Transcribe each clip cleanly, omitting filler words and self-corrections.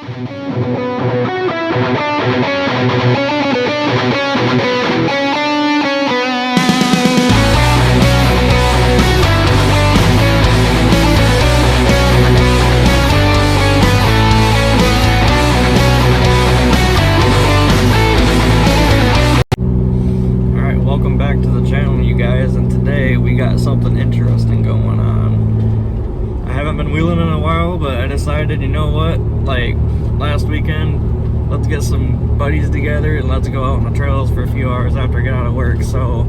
Welcome back to the channel, you guys, and today we got something interesting going on. I haven't been wheeling in a while, but I decided, you know what, like last weekend, let's get some buddies together and let's go out on the trails for a few hours after I get out of work. So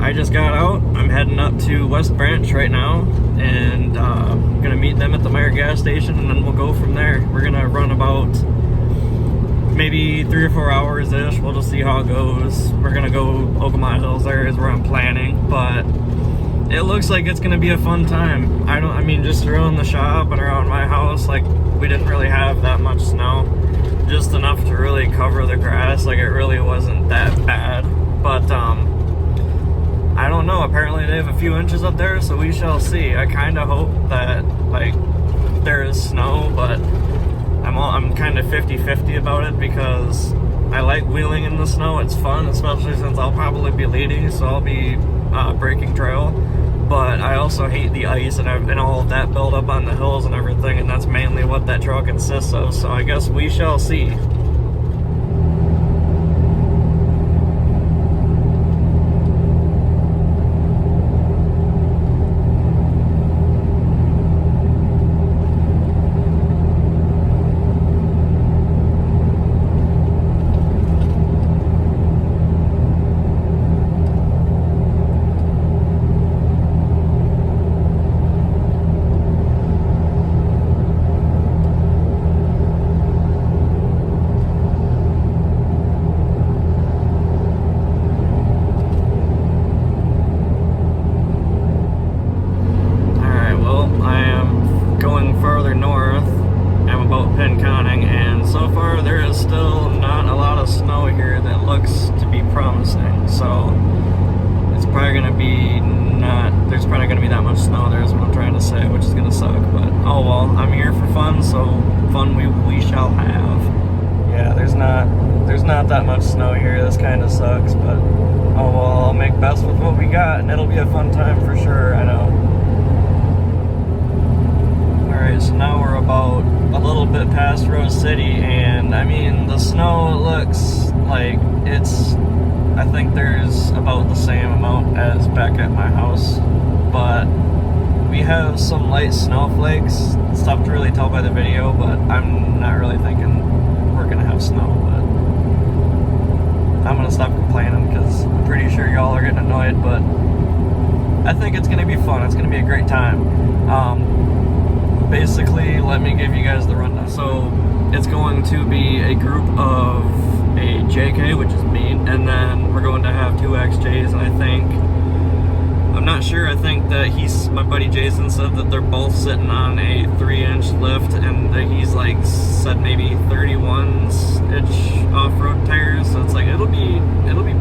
I just got out. I'm heading up to West Branch right now, and I'm gonna meet them at the Meijer gas station, and then we'll go from there. We're gonna run about maybe 3 or 4 hours ish. We'll just see how it goes. We're gonna go Oklahoma Hills there is where I'm planning, but it looks like it's gonna be a fun time. I mean, just around the shop and around my house, like, we didn't really have that much snow, just enough to really cover the grass. Like, it really wasn't that bad, but I don't know, apparently they have a few inches up there, so we shall see. I kind of hope that, like, there is snow, but I'm kind of 50-50 about it, because I like wheeling in the snow. It's fun, especially since I'll probably be leading, so I'll be breaking trail. But I also hate the ice and all of that build up on the hills and everything, and that's mainly what that trail consists of. So I guess we shall see. There's probably gonna be that much snow there is what I'm trying to say, which is gonna suck, but oh well, I'm here for fun, so fun we shall have. Yeah, there's not that much snow here. This kind of sucks, but oh well, I'll make best with what we got, and it'll be a fun time for sure. I know. Alright, so now we're about a little bit past Rose City, and I mean, the snow looks like I think there's about the same amount as back at my house, but we have some light snowflakes. It's tough to really tell by the video, but I'm not really thinking we're gonna have snow, but I'm gonna stop complaining because I'm pretty sure y'all are getting annoyed, but I think it's gonna be fun. It's gonna be a great time. Basically, let me give you guys the rundown. So it's going to be a group of a JK, which is me, and then we're going to have 2 XJs, and I'm not sure, I think that my buddy Jason said that they're both sitting on a 3-inch lift, and that he's like said maybe 31-inch off-road tires, so it's like it'll be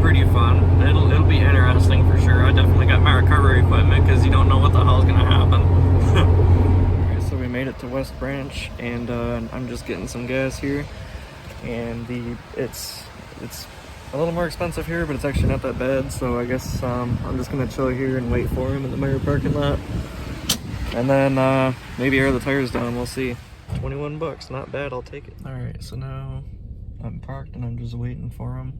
pretty fun. It'll be interesting for sure. I definitely got my recovery equipment because you don't know what the hell is gonna happen. Okay, so we made it to West Branch, and I'm just getting some gas here. And it's a little more expensive here, but it's actually not that bad, so I guess I'm just gonna chill here and wait for him in the Meijer parking lot, and then maybe air the tires down. We'll see. 21 bucks, not bad, I'll take it. All right, so now I'm parked and I'm just waiting for him.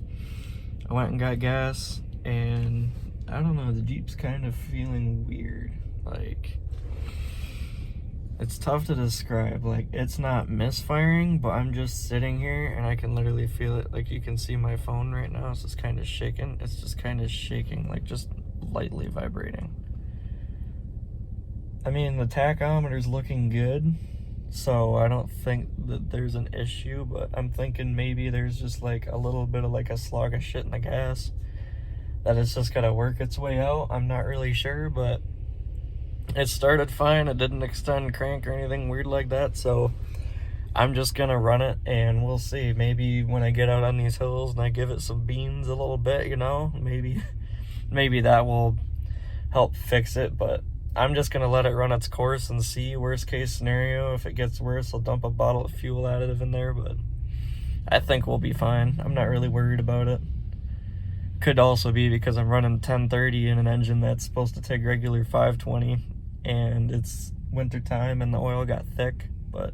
I went and got gas, and I don't know, the Jeep's kind of feeling weird. Like, it's tough to describe. Like, it's not misfiring, but I'm just sitting here and I can literally feel it. Like, you can see my phone right now, it's just kind of shaking. It's just kind of shaking, like just lightly vibrating. I mean, the tachometer's looking good, so I don't think that there's an issue, but I'm thinking maybe there's just like a little bit of like a slog of shit in the gas that it's just gotta work its way out. I'm not really sure, but it started fine. It didn't extend crank or anything weird like that, so I'm just gonna run it and we'll see. Maybe when I get out on these hills and I give it some beans a little bit, you know, maybe that will help fix it, but I'm just gonna let it run its course and see. Worst case scenario, if it gets worse, I'll dump a bottle of fuel additive in there, but I think we'll be fine. I'm not really worried about it. Could also be because I'm running 1030 in an engine that's supposed to take regular 520, and it's winter time and the oil got thick, but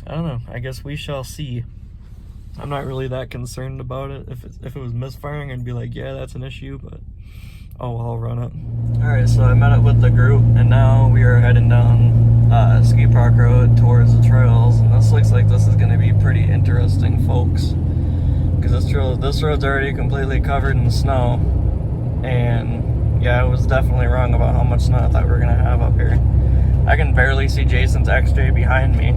I don't know. I guess we shall see. I'm not really that concerned about it. If it was misfiring, I'd be like, yeah, that's an issue, but oh, I'll run it. All right, so I met up with the group, and now we are heading down Ski Park Road towards the trails, and this looks like this is going to be pretty interesting, folks, because this road's already completely covered in snow, and yeah, I was definitely wrong about how much snow I thought we were going to have up here. I can barely see Jason's XJ behind me,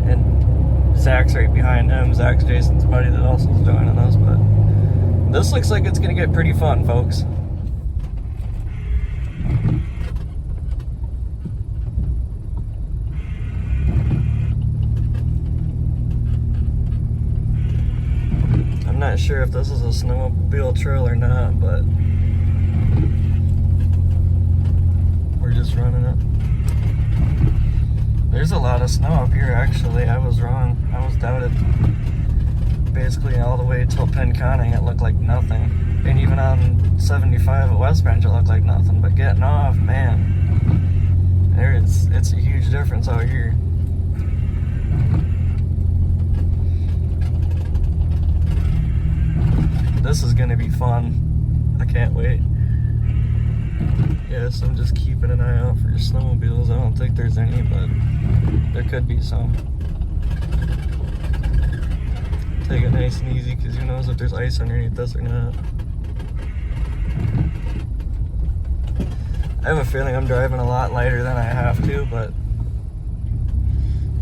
and Zach's right behind him. Zach's Jason's buddy that also is joining us, but this looks like it's going to get pretty fun, folks. I'm not sure if this is a snowmobile trail or not, but we're just running it. There's a lot of snow up here, actually. I was wrong. I was doubted. Basically all the way till Pinconning, it looked like nothing. And even on 75 at West Branch, it looked like nothing. But getting off, man, it's a huge difference out here. This is gonna be fun. I can't wait. Yes, I'm just keeping an eye out for snowmobiles. I don't think there's any, but there could be some. Take it nice and easy, because who knows if there's ice underneath this or not. I have a feeling I'm driving a lot lighter than I have to, but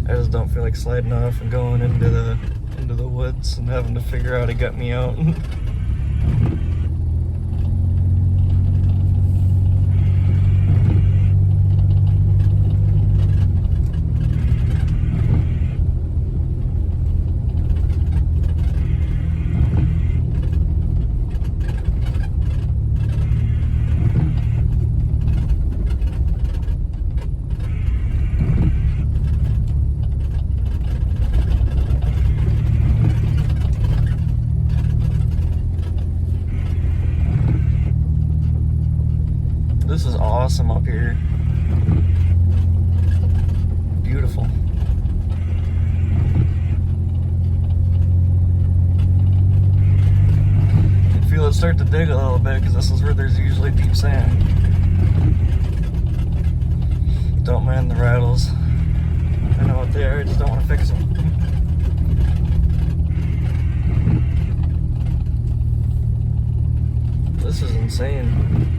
I just don't feel like sliding off and going into the woods and having to figure out how to get me out. This is awesome up here. Beautiful. You can feel it start to dig a little bit because this is where there's usually deep sand. Don't mind the rattles. I know what they are, I just don't want to fix them. This is insane.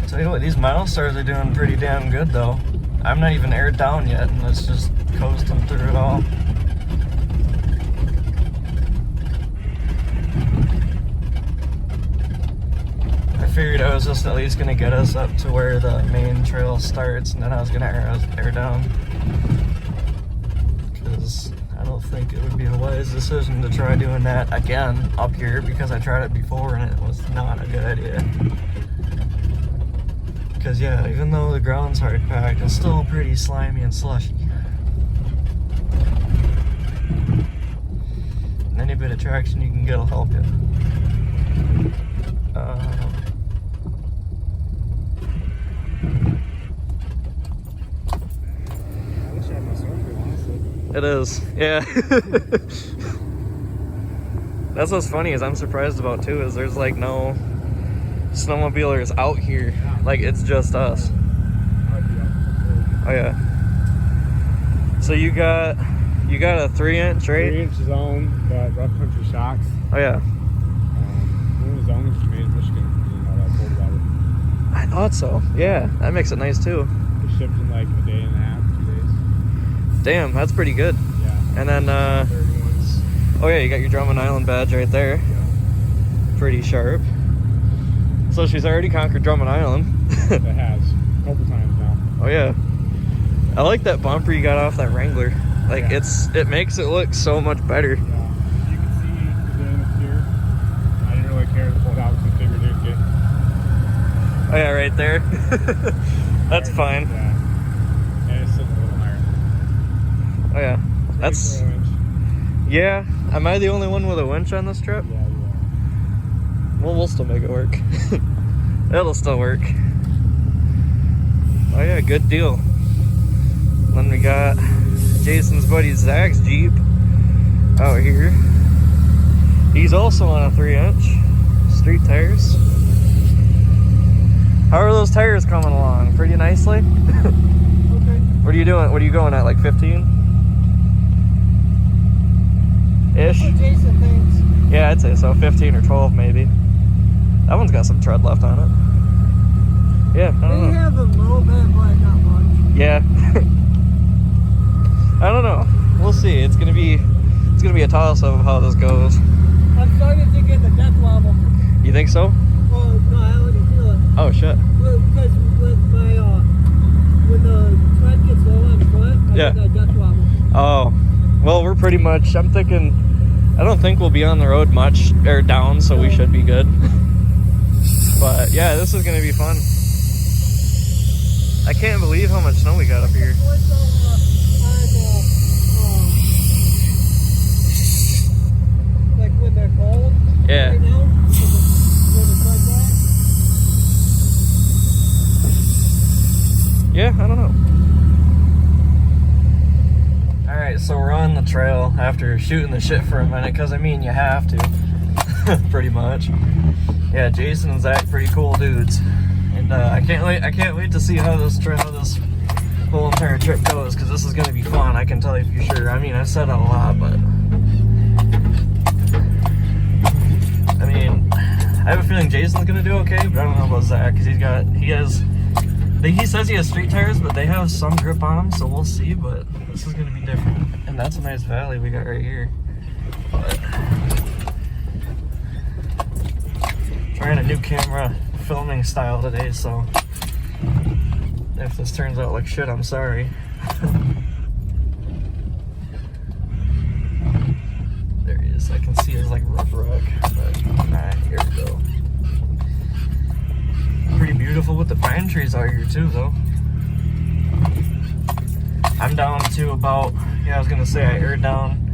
Tell you what, these Milestars are doing pretty damn good though. I'm not even aired down yet, and it's just coasting through it all. I figured I was just at least gonna get us up to where the main trail starts, and then I was gonna air down. Because I don't think it would be a wise decision to try doing that again up here, because I tried it before and it was not a good idea. Because yeah, even though the ground's hard packed, it's still pretty slimy and slushy. And any bit of traction you can get will help you. I wish I had my snorkel, honestly. It is, yeah. That's what's funny is I'm surprised about too, is there's like no snowmobilers out here. Like it's just us. Oh yeah. So you got a 3-inch, right? 3-inch zone, but rough country shocks. Oh yeah. One of the zones you made in Michigan, you know, that cold weather. I thought so. Yeah, that makes it nice too. It shipped in like a day and a half, 2 days. Damn, that's pretty good. Yeah. And then 31s. oh yeah, you got your Drummond Island badge right there. Yeah. Pretty sharp. So she's already conquered Drummond Island. It has. Oh yeah. I like that bumper you got off that Wrangler. Like Yeah. it makes it look so much better. Yeah. You can see the damage here. I didn't really care to pull it out because I figured it'd get. Oh yeah, right there. That's fine. Yeah. And it's sitting a little higher. Oh yeah. That's 34 inch. yeah. Am I the only one with a winch on this trip? Yeah, you are. Well, we'll still make it work. It'll still work. Oh yeah, good deal. Then we got Jason's buddy Zach's Jeep out here. He's also on a 3-inch street tires. How are those tires coming along? Pretty nicely? Okay. What are you doing? What are you going at, like 15? Ish? What Jason thinks. Yeah, I'd say so. 15 or 12 maybe. That one's got some tread left on it. Yeah, I don't They know. have a little bit, but not much. Yeah. I don't know. We'll see. It's gonna be a toss-up of how this goes. I'm starting to get the death wobble. You think so? Oh, no, I already feel it. Oh shit. Because with my, when the tread gets low on foot, I Yeah. get that death wobble. Oh. Well, we're pretty much, I don't think we'll be on the road much, or down, so we should be good. But yeah, this is gonna be fun. I can't believe how much snow we got up here. What's like when they're cold? Yeah. Right now? When it's like that? Yeah, I don't know. Alright, so we're on the trail after shooting the shit for a minute, because I mean, you have to. Pretty much. Yeah, Jason and Zach, pretty cool dudes. And I can't wait to see how this whole entire trip goes, because this is going to be fun, I can tell you for sure. I mean, I've said it a lot, but I mean, I have a feeling Jason's going to do okay, but I don't know about Zach, because he says he has street tires, but they have some grip on them, so we'll see. But this is going to be different. And that's a nice valley we got right here. But trying a new camera filming style today, so if this turns out like shit, I'm sorry. There he is. I can see his like rough rock. But alright, here we go. Pretty beautiful with the pine trees out here too, though. I'm down to about, yeah, I was gonna say I aired down.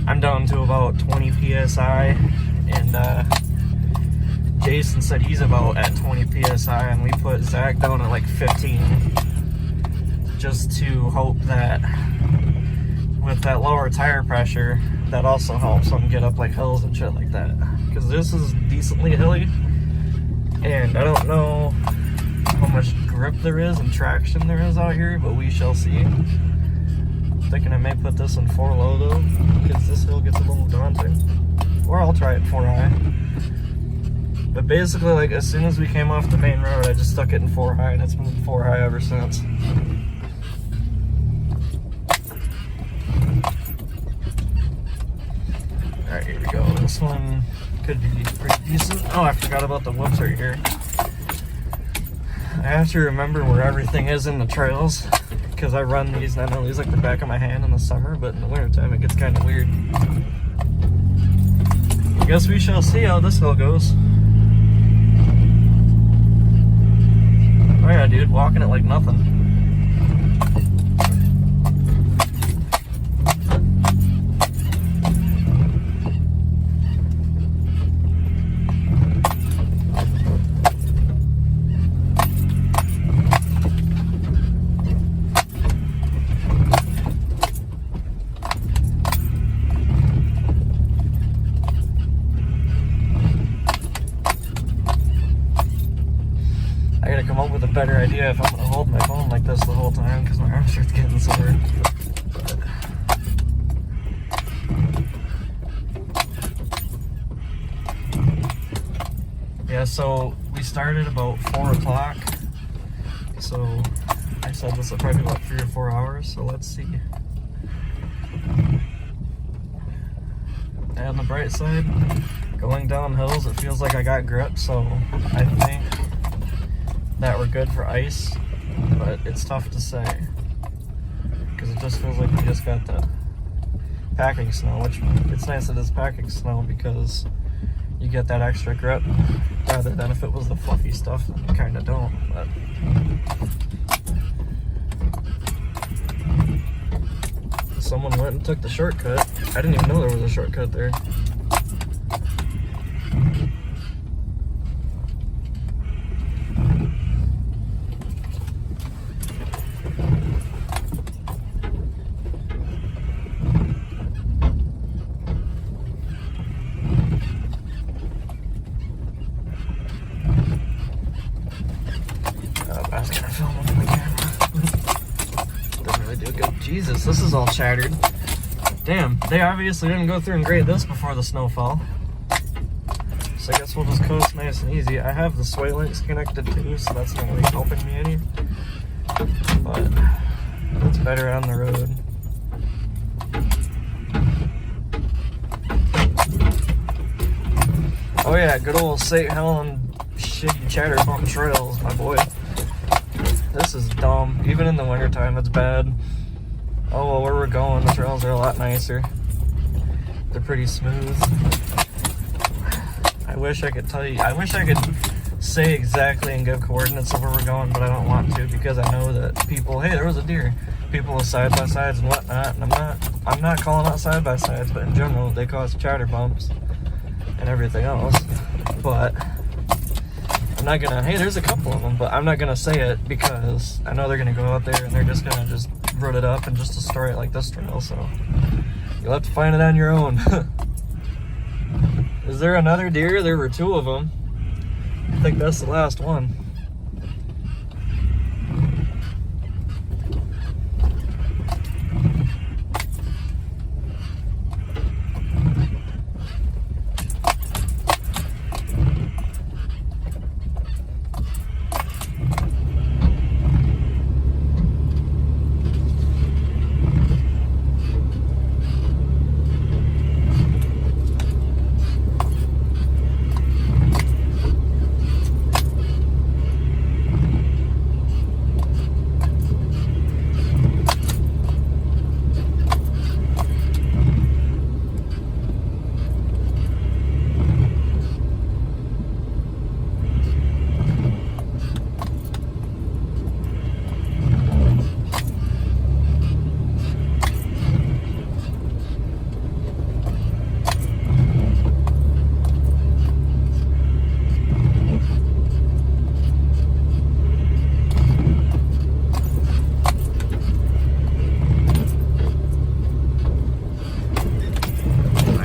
I'm down to about 20 psi, and Jason said he's about at 20 psi, and we put Zach down at like 15, just to hope that with that lower tire pressure, that also helps them get up like hills and shit like that. Because this is decently hilly. And I don't know how much grip there is and traction there is out here, but we shall see. I'm thinking I may put this in 4 low though, because this hill gets a little daunting. Or I'll try it 4 high. But basically, like, as soon as we came off the main road, I just stuck it in 4 high, and it's been 4 high ever since. Alright, here we go. This one could be pretty decent. Oh, I forgot about the whoops right here. I have to remember where everything is in the trails, because I run these and I know these like the back of my hand in the summer, but in the wintertime it gets kind of weird. I guess we shall see how this hill goes. Oh yeah, dude, walking it like nothing. I gotta come up with a better idea if I'm gonna hold my phone like this the whole time, because my arm starts getting sore. But yeah, so we started about 4 o'clock. So I said this will probably be about 3 or 4 hours, so let's see. And on the bright side, going down hills, it feels like I got grip, so I think that we're good for ice. but it's tough to say because it just feels like we just got the packing snow, which it's nice that it's packing snow because you get that extra grip rather than if it was the fluffy stuff, then you kind of don't. But someone went and took the shortcut. I didn't even know there was a shortcut there. I was gonna film with my camera. Didn't really do good. Jesus, this is all shattered. Damn, they obviously didn't go through and grade this before the snow fell. So I guess we'll just coast nice and easy. I have the sway links connected too, so that's not really helping me any. But it's better on the road. Oh yeah, good old St. Helen shitty chatter bump trails, my boy. This is dumb. Even in the wintertime, it's bad. Oh well, where we're going, the trails are a lot nicer. They're pretty smooth. I wish I could tell you, I wish I could say exactly and give coordinates of where we're going, but I don't want to because I know that people, hey, there was a deer. People with side-by-sides and whatnot, and I'm not calling out side-by-sides, but in general, they cause chatter bumps and everything else. But I'm not gonna, hey, there's a couple of them, but I'm not gonna say it because I know they're gonna go out there and they're just gonna just root it up and just destroy it like this trail, so you'll have to find it on your own. Is there another deer? There were two of them. I think that's the last one.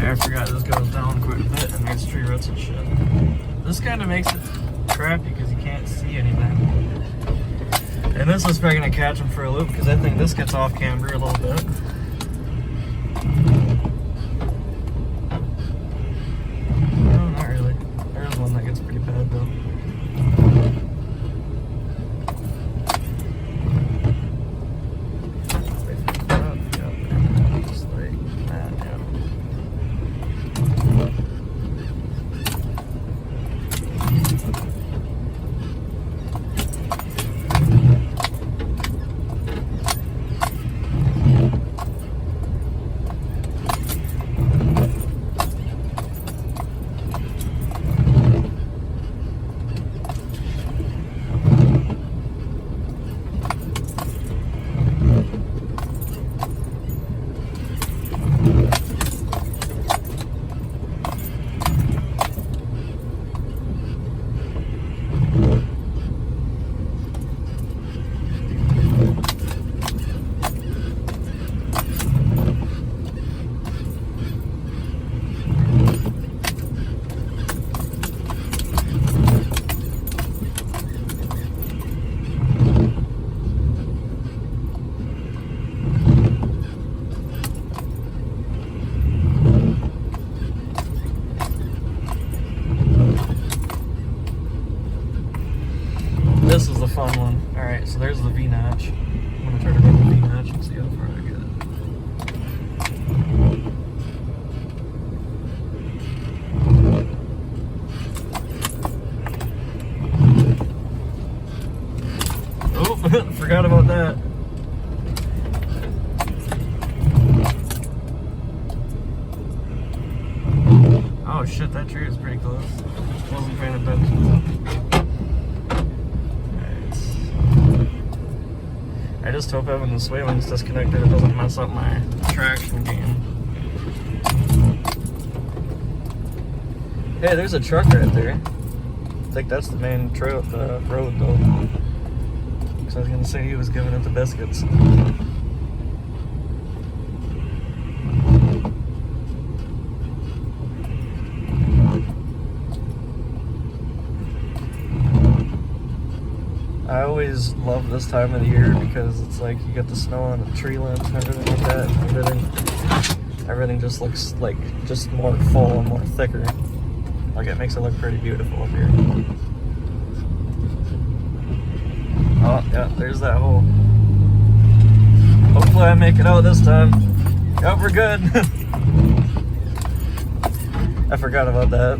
I forgot this goes down quite a bit and there's tree roots and shit. This kind of makes it crappy because you can't see anything. And this is probably going to catch him for a loop because I think this gets off camber a little bit. No, not really. There's one that gets pretty bad though. Just like that, yeah. forgot about that. Oh shit, that tree is pretty close. Wasn't paying attention. Alright. I just hope having the sway links disconnected it doesn't mess up my traction game. Hey, there's a truck right there. I think that's the main road though. Because I was gonna say he was giving it the biscuits. I always love this time of the year because it's like you get the snow on the tree limbs and everything like that. Everything just looks like just more full and more thicker. Like it makes it look pretty beautiful up here. Oh yeah, there's that hole. Hopefully I make it out this time. Yep, we're good. I forgot about that.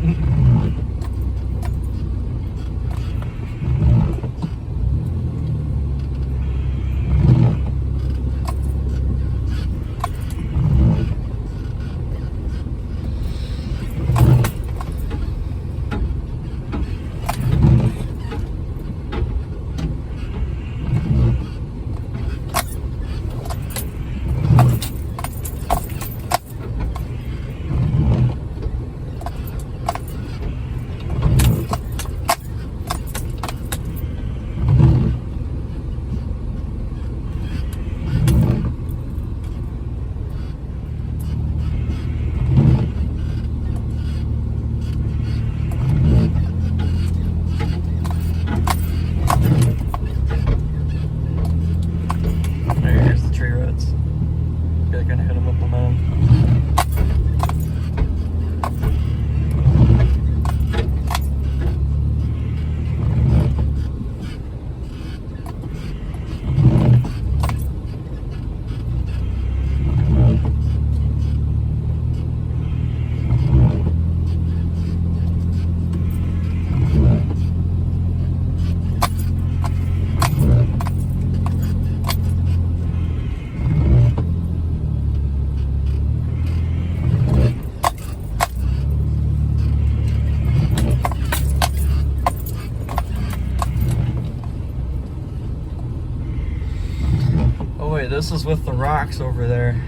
This is with the rocks over there.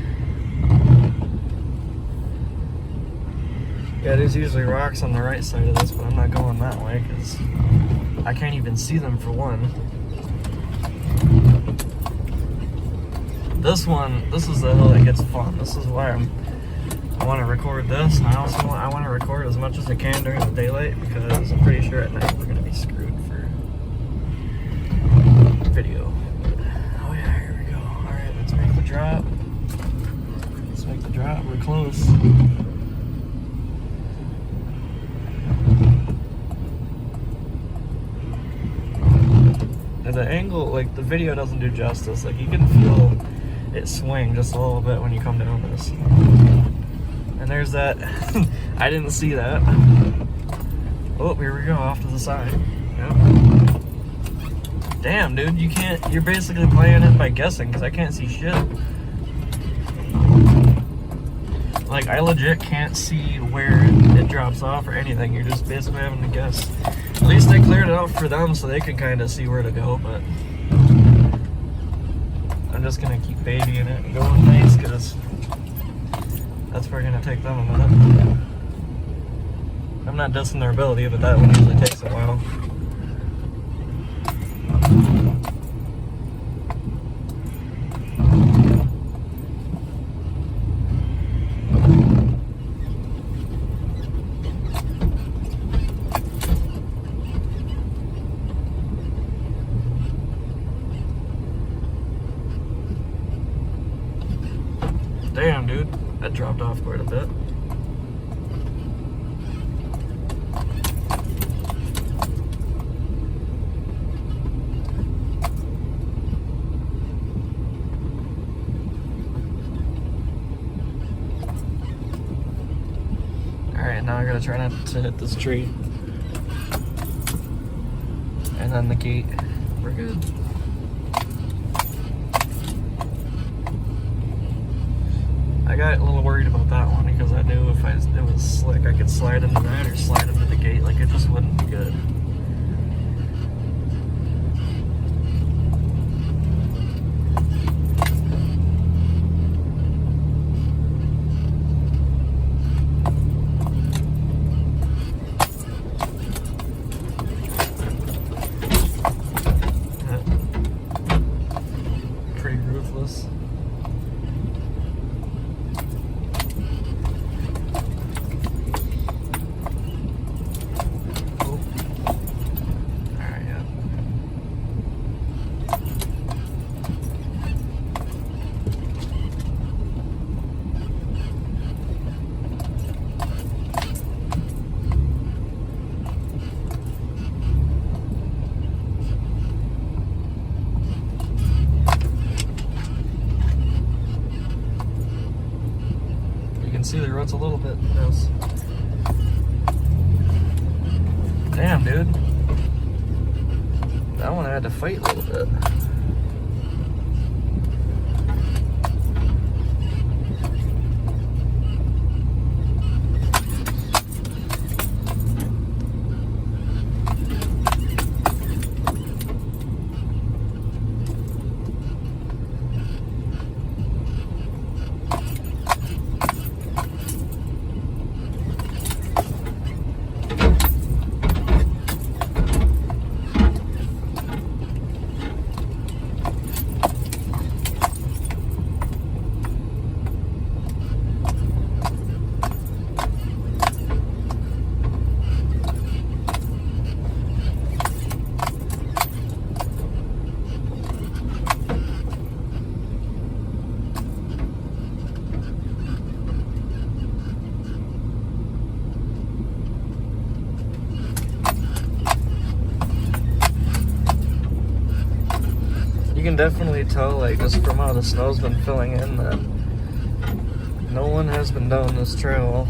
Yeah, there's usually rocks on the right side of this, but I'm not going that way because I can't even see them for one. This is the hill that gets fun. This is why I want to record this, and I want to record as much as I can during the daylight because I'm pretty sure at night we're going to be screwed for video. Drop. Let's make the drop. We're close. And the angle, like the video doesn't do justice. Like you can feel it swing just a little bit when you come down this. And there's that. I didn't see that. Oh, here we go off to the side. Yep. Damn, dude, you're basically playing it by guessing because I can't see shit. Like, I legit can't see where it drops off or anything. You're just basically having to guess. At least they cleared it out for them so they can kind of see where to go, but I'm just going to keep babying it and going nice because that's probably going to take them a minute. I'm not dissing their ability, but that one usually takes a while. Damn, dude, that dropped off quite a bit. Alright, now I gotta try not to hit this tree. And then the gate. We're good. I got a little worried about that one because I knew if it was slick, I could slide into that or slide into the gate. Like, it just wouldn't be good. Pretty ruthless. See the ruts a little bit. Yes. Damn, dude. That one I had to fight a little bit. You can definitely tell, like, just from how the snow's been filling in, that no one has been down this trail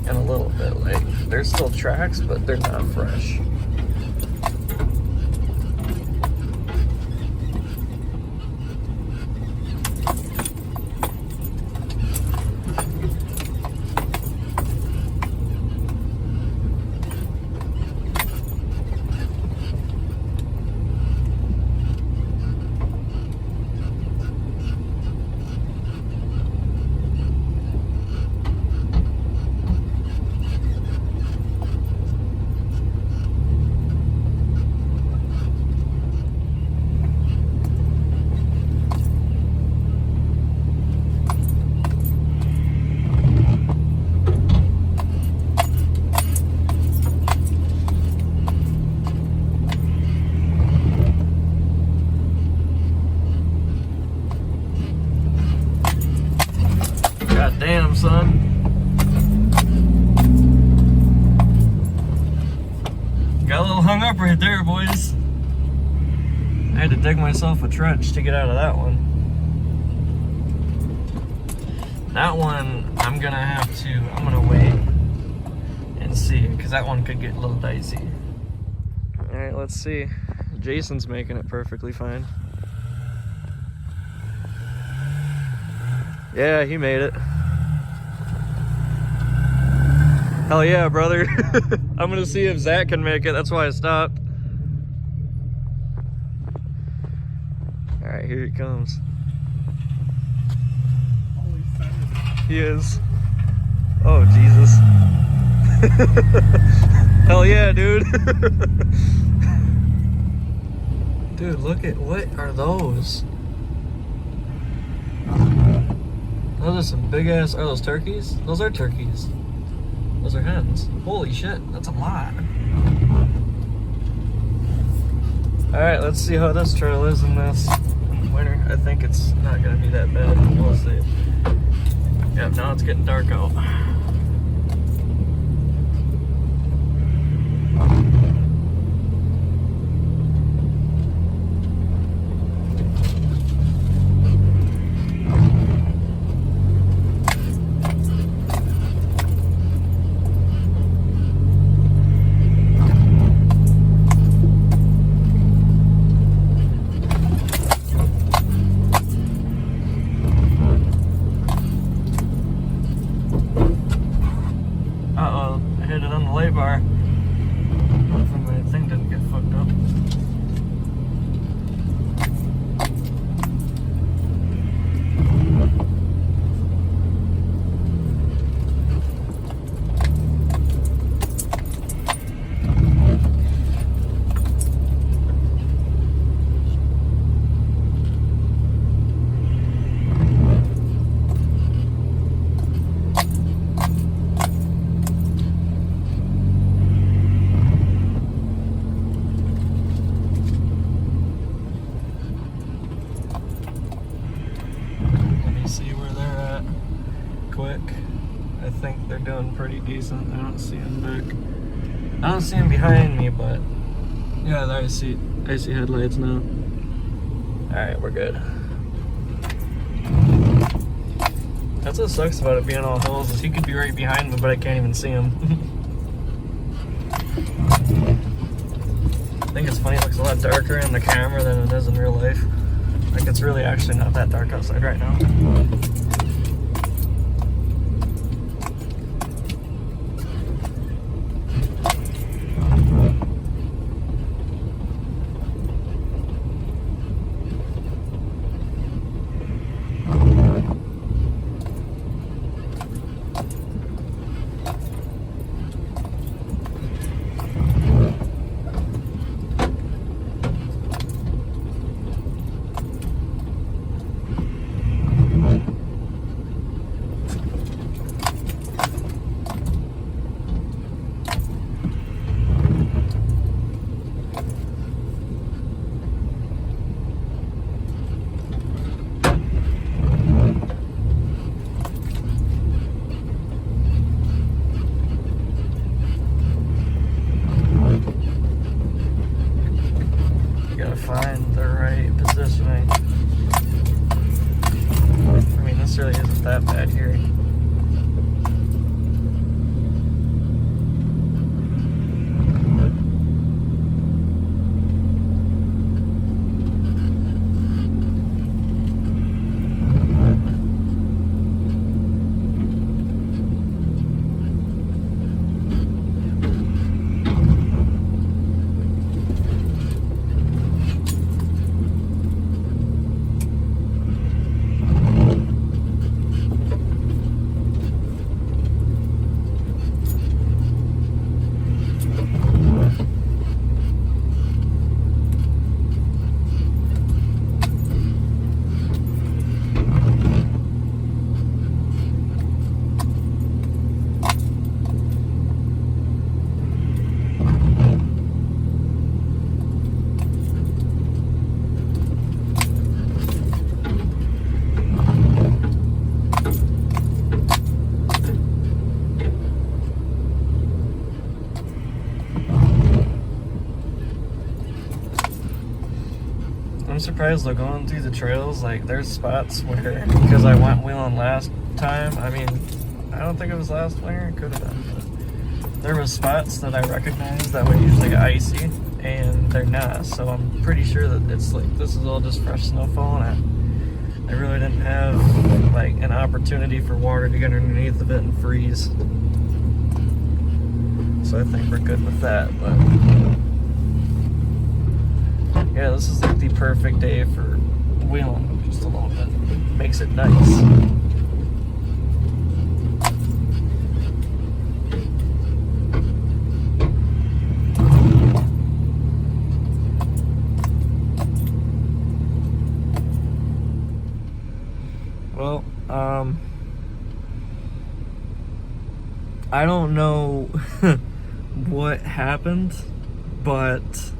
in a little bit. Like, there's still tracks, but they're not fresh. God damn, son. Got a little hung up right there, boys. I had to dig myself a trench to get out of that one. That one, I'm gonna wait and see, because that one could get a little dicey. Alright, let's see. Jason's making it perfectly fine. Yeah, he made it. Hell yeah, brother. I'm gonna see if Zach can make it. That's why I stopped. Alright, here he comes. He is. Oh, Jesus. Hell yeah, dude. Dude, look at, what are those? Those are some big ass, are those turkeys? Those are turkeys. Those are hens. Holy shit, that's a lot. Alright, let's see how this trail is in this winter. I think it's not gonna be that bad. We'll see. Yep, now it's getting dark out. bar. Hopefully my thing didn't get fucked up. See where they're at quick. I think they're doing pretty decent. I don't see them back. I don't see them behind me, but yeah, I see headlights now. Alright, we're good. That's what sucks about it being all hills, is he could be right behind me, but I can't even see him. I think it's funny, it looks a lot darker in the camera than it is in real life. Like, it's really actually not that dark outside right now. Find the right positioning. I mean, this really isn't that bad here. I'm surprised though, going through the trails, like there's spots where, because I went wheeling last time, I mean, I don't think it was last winter, it could have been, but there was spots that I recognized that would usually get icy, and they're not, so I'm pretty sure that it's like, this is all just fresh snowfall, and I really didn't have like an opportunity for water to get underneath of it and freeze. So I think we're good with that, but yeah, this is like the perfect day for wheeling just a little bit. Makes it nice. Well, I don't know what happened, but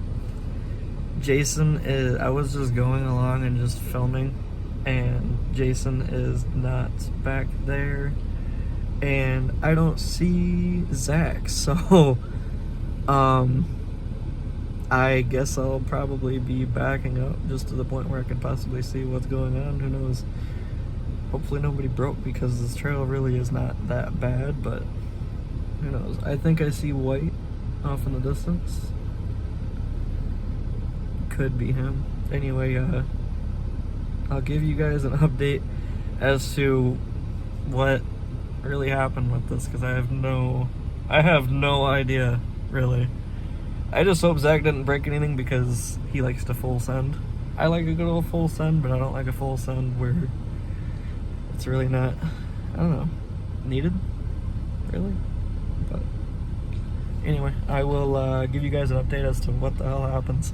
Jason is, I was just going along and just filming, and Jason is not back there, and I don't see Zach, so I guess I'll probably be backing up just to the point where I can possibly see what's going on. Who knows? Hopefully nobody broke, because this trail really is not that bad, but who knows? I think I see white off in the distance. Could be him. Anyway, I'll give you guys an update as to what really happened with this, because I have no I have no idea, really. I just hope Zach didn't break anything because he likes to full send. I like a good old full send, but I don't like a full send where it's really not, I don't know, needed, really. But anyway, I will give you guys an update as to what the hell happens.